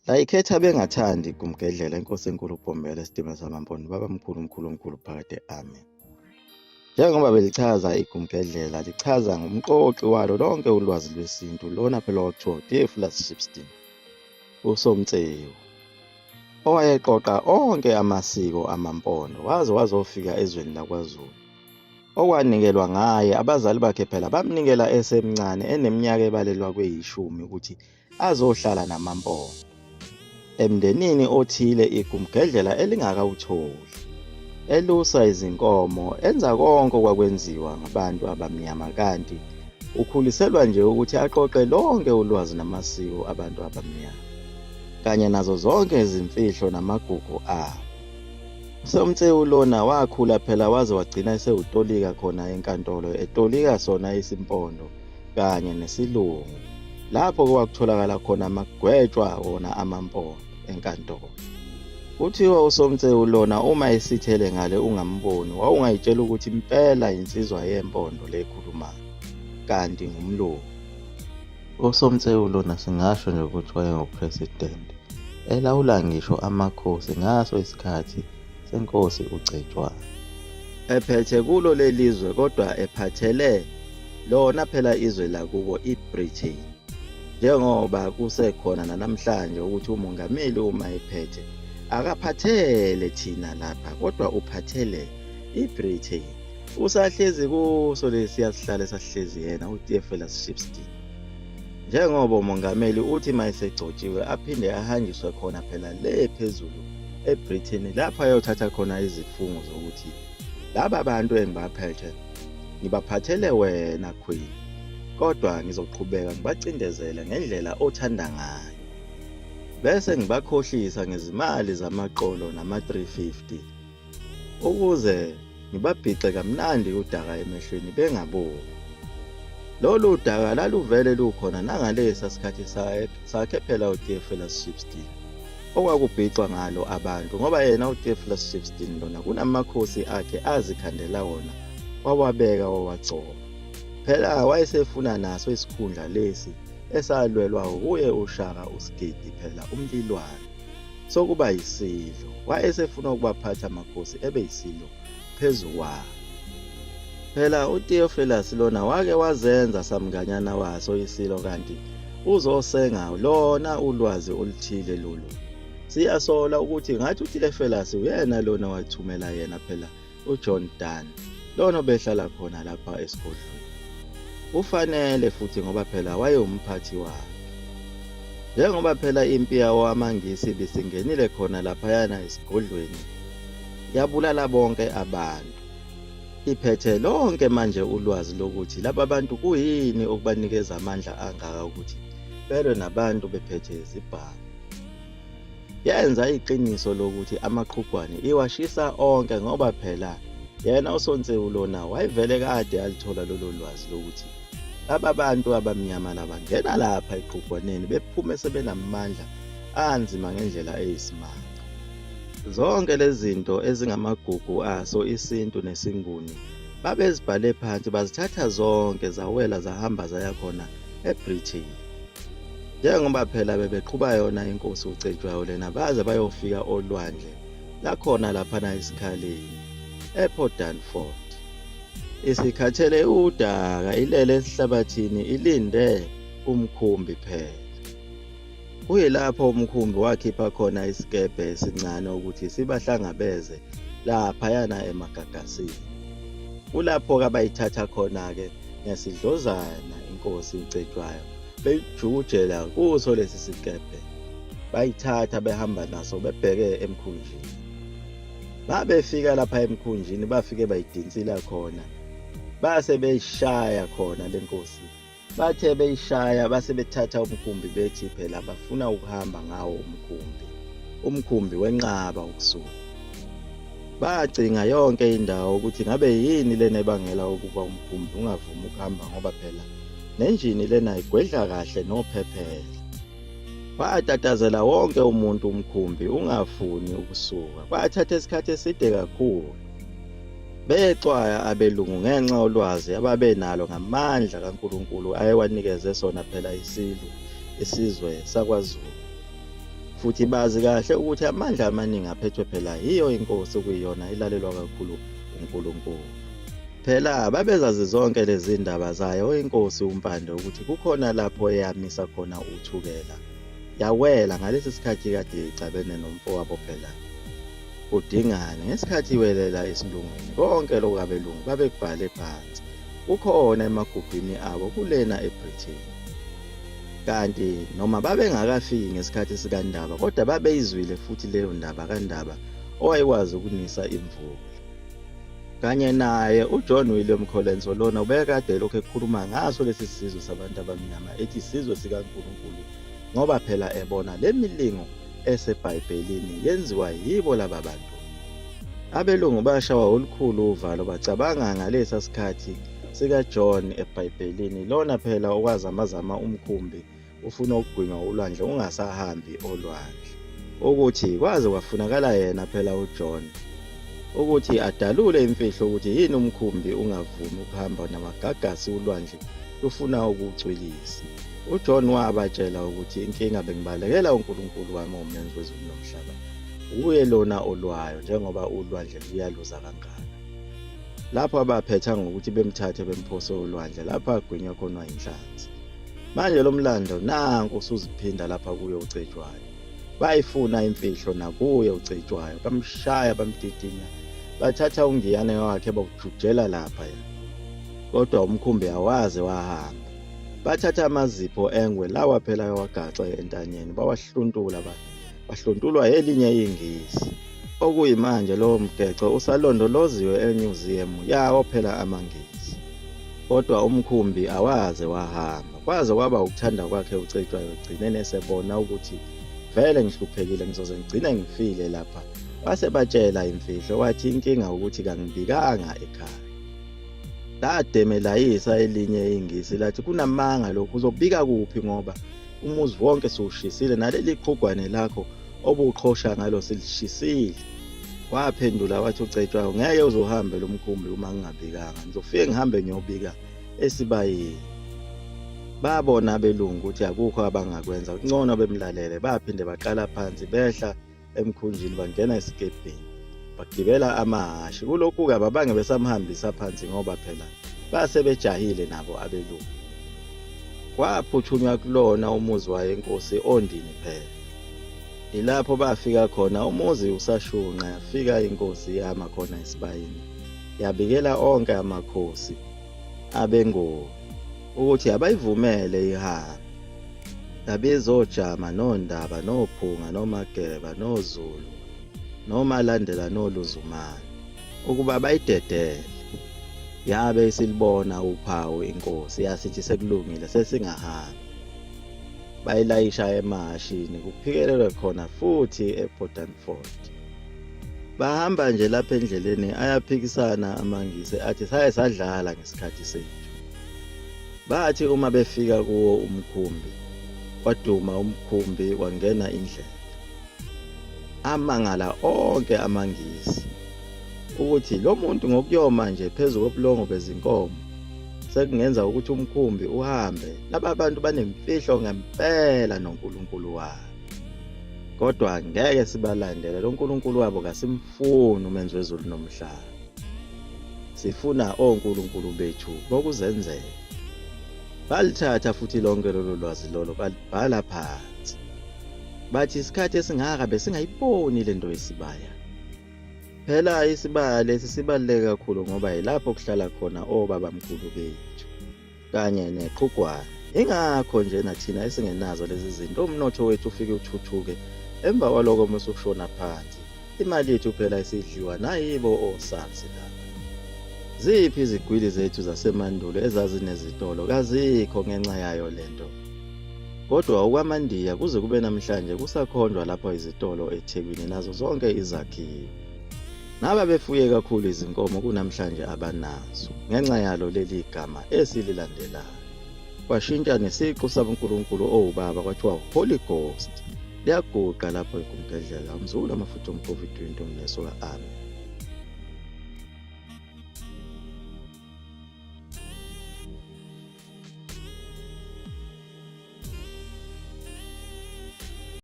Layikhetha bengathandi kumgedlela inkosi enkulu uBhombela esitima samampondo babamkhulu uNkulunkulu phakade amen. Njengoba belichaza igumgedlela lichaza ngomqoqi walo lonke ulwazi lwesintu lona phela okuthiwa uTheophilus uSomtsewu owayeqoqa onke amasiko amampondo waze wazofika ezweni lakwaZulu. Okwanikelwa ngaye abazali bakhe phela bamnikela esemncane eneminyaka ebalelwa kwe-10 ukuthi azohlala namampondo. Emndenini othile igumgedlela elingakawutholi, elusa izinkomo, enza konke okwakwenziwa ngabantu abamnyama kanti ukhuliselwa nje ukuthi aqoqe lonke ulwazi namasiko abantu abamnyama kanye nazo zonke izimfihlo namagugu abo. Somtsewu lona wakhula phela waze wagcina esewutolika khona enkantolo etolika sona isimpondo kanye nesilungu lapho kwakutholakala khona amagwetshwa wona amampondo enkantolo. Kuthiwa uSomtsewu lona uma esithele ngale ungamboni wawungayitshela ukuthi impela insizwa yempondo lekhulumayo kanti ngumlungu. uSomtsewu lona singasho nje ukuthi wayengupresident elawula ngisho amakhosi ngaso isikhathi senkosi Ucetshwayo. Ephethe kulo lelizwe kodwa ephathele lona phela izwe lakubo iBritain. Njengoba kusekhona namhlanje ukuthi umongameli uma ephethe akaphathele thina lapha kodwa uphathele iBritain. Usahlezi kuso lesiya sihlale sahlezi yena uTheophilus. Njengoba umongameli uthi mayesegcotshiwe aphinde ahanjiswe khona phela le phezulu eBritain lapha ayothatha khona izifungo zokuthi laba bantu engibaphethe ngibaphathele wena queen kodwa ngizoqhubeka ngibacindezele ngendlela othanda ngayo bese ngibakhohlisa ngezimali zamaqolo nama350 ukuze ngibabhixe kamnandi udaka emehlweni bengaboni. Lolu daka laluvele lukhona nangalesa sikhathi sakhe phela uTheophilus okwakubhicwa ngalo abantu ngoba yena uTheophilus lona kunamakhosi akhe azikhandela wona wawabeka wawagcoba. Phela wayesefuna naso isikhundla lesi esalwelwa kuye uShaka uSigidi phela umlilwane sokuba yisidlo. Wayesefuna ukubaphatha amakhosi ebe yisidlo phezu kwawo. Phela uTheophilus lona wake wazenza samnganyana waso isilo kanti uzosenga lona ulwazi oluthile lolu. Siyasola ukuthi ngathi uTheophilus uyena lona wathumela yena phela uJohn Dunn lona behlala khona lapha esigodlweni. Ufanele futhi ngoba phela wayeumphathi wakhe. Njengoba phela impi yawo amangisi bisingenile khona lapha yana esigodlweni yabulala bonke abantu. Iphethe lonke manje ulwazi lokuthi laba bantu kuyini okubanikeza amandla angaka ukuthi belwe nabantu bephethe izibhamu. Yenza iqiniso lokuthi amaqhugwane iwashisa onke ngoba phela yena uSomtsewu lona wayevele kade alithola lolo lwazi lokuthi laba bantu abamnyama labangena lapha eqhugwaneni bephume sebenamandla anzima ngendlela eyisimanga. Zonke lezi zinto ezingamagugu aso isintu nesinguni babezibhale phansi bazithatha zonke zawela zahamba zaya khona eBritain. Njengoba phela bebeqhuba yona inkosi Ucetshwayo lena baze bayofika olwandle lakhona laphana esikhaleni ePort Danford. Isikhathele udaka ilele esihlabathini ilinde umkhumbi phela. Kuyilapho umkhumbi wakhipha khona isikebhe esincane ukuthi sibahlangabeze lapha yana emagagasini. Kulapho abayithatha khona ke ngesidlozana inkosi Ucetshwayo bejujela kuso lesi sikebhe. Bayithatha behamba naso bebheke Emkhunjini. Babefika lapha Emkhunjini bafike bayidinsila khona. Base beyishaya khona lenkosi. Bathe beyishaya base bethatha umkhumbi bethi phela bafuna ukuhamba ngawo umkhumbi wenqaba ukusuka. Bacinga yonke indawo ukuthi ngabe yini lena ebangela ukuba umkhumbi ungavumi ukuhamba ngoba phela nenjini lena igwedla kahle nophephela. Batatazela wonke umuntu umkhumbi ungafuni ukusuka. Bathatha isikhathi eside kakhulu. Becwaya abelungu ngenxa yolwazi ababenalo ngamandla kaNkulunkulu ayewanikeze sona phela isizwe sakwaZulu. futhi bazi kahle ukuthi amandla amaningi aphethwe phela yiyo inkosi okuyiyona ilalelwa kakhulu uNkulunkulu. Phela babezazi zonke lezi ndaba zayo inkosi uMpande ukuthi kukhona lapho eyamisa khona uthukela. Yawela ngalesi sikhathi kade icabene nomfowabo phela uDingane. Ngesikhathi iwelela esilungwini konke lokho abelungu babekubhale phansi kukhona emagubhini abo kulena eBritain. Kanti noma babengakafiki ngesikhathi sikaNdaba kodwa babeyizwile futhi leyo ndaba kaNdaba owayekwazi ukunisa imvula. Kanye naye uJohn William Collins lona ubekade lokho ekhuluma ngaso lesi sizwe sabantu abamnyama ethi isizwe sikaNkulunkulu ngoba phela ebona lemilingo eseBhayibhelini yenziwa yibo laba bantu. Abelungu bashawa olukhulu uvalo bacabanga ngalesa sikhathi sikaJohn eBhayibhelini lona phela okwazamazama umkhumbi ufuna ukugwinywa ulwandle ungasahambi olwandle, ukuthi kwaze kwafunakala yena phela uJohn ukuthi adalule imfihlo ukuthi yini umkhumbi ungavumi ukuhamba namagagasi ulwandle lufuna ukucwilisa. uJohn wabatshela ukuthi inkinga bengibalekela uNkulunkulu wami omenzi wezulu nomhlaba uye lona olwayo njengoba ulwandle luyaluza kangaka. Lapho abaphetha ngokuthi bemthathe bemphose ulwandle lapha agwinywa khona inhlanzi. Manje lo mlando nanku usuziphinda lapha kuye Ucetshwayo. Bayifuna imfihlo nakuye Ucetshwayo, bamshaya bamtidinya, bathatha ungiyane wakhe bawujujela lapha yena. Kodwa umkhumbi awaze wahamba. Bathatha amazipho engwe lawa phela wagaxa entanyeni bawahluntula bahluntulwa elinye ingisi. Okuyimanje lowo mgexo usalondoloziwe emuseum yawo phela amangisi. Kodwa umkhumbi awaze wahamba. Kwaze kwaba ukuthanda kwakhe Ucetshwayo egcinene esebona ukuthi vele ngihluphekile ngizoze ngigcine ngifile lapha. Base batshela imfihlo wathi inkinga ukuthi kangibikanga ekhaya. Lademelayisa elinye ingisi lathi kunamanga lokhu uzobika kuphi ngoba umuzi wonke siwushisile naleli qhugwane lakho obuqhosha ngalo silishisile. Waphendula wathi Ucetshwayo ngeke uzohambe lo mkhumbi uma ngingabikanga, ngizofike ngihambe ngiyobika esibayeni. Babona abelungu ukuthi akukho abangakwenza kungcono bemlalele, baphinde baqala phansi behla Emkhunjini bangena esikebheni bagibela amahashi. Kulokhu-ke ababange besamhambisa phansi ngoba phela basebejahile nabo abelungu. Kwaphuthunywa kulona umuzi wayenkosi Ondini phela. Ilapho bafika khona umuzi usashunqa, yafika inkosi yama khona esibayeni yabikela onke amakhosi abengozi ukuthi abayivumele ihambe. Labezojama noNdaba noPhunga noMageba noZulu noMalandela noLuzumane ukuba bayidedele. Yabe isilibona uphawu inkosi yasithi sekulungile sesingahambi. Bayilayisha emahashini kuphikelelwe khona futhi ePortlandfort. Bahamba nje lapha endleleni ayaphikisana amangisi athi saye sadlala ngesikhathi sethu. Bathi uma befika kuwo umkhumbi waduma umkhumbi wangena indlela. Amangala onke amangisi ukuthi lo muntu ngokuyoma nje phezulu kobulongo bezinkomo sekungenza ukuthi umkhumbi uhambe. Laba bantu banemfihlo ngempela noNkulunkulu wabo. Kodwa ngeke sibalandele lo nkulunkulu wabo kasimfuni umenzi wezulu nomhlaba. Sifuna onkulunkulu bethu bokuzenzela. Balithatha futhi lonke lolu lwazi lolo balibhala phansi. Bathi isikhathi esingaka besingayiboni lento yesibaya. Phela isibaya lesi sibaluleke kakhulu ngoba yilapho kuhlala khona obabamkhulu bethu kanye neqhugwane. Ingakho nje nathina esingenazo lezi zinto umnotho wethu ufike uthuthuke emva kwaloko mase ukushona phansi. Imali yethu phela isidliwa nayibo osazi laba. Ziphi izigwili zethu zasemandulo ezazinezitolo kazikho ngenxa yayo lento. Kodwa okwamandiya kuze kube namhlanje kusakhondwa lapho izitolo eThekwini nazo zonke izakhiwo. Naba befuye kakhulu izinkomo kunamhlanje abanazo ngenxa yalo leli gama esililandelayo. Kwashintsha nesiqu sabuNkulunkulu owubaba kwathiwa Holy Ghost. Liyaguqa lapho ekumgedlela umzulu amafutha omCOVID-19 nesoka. Amen.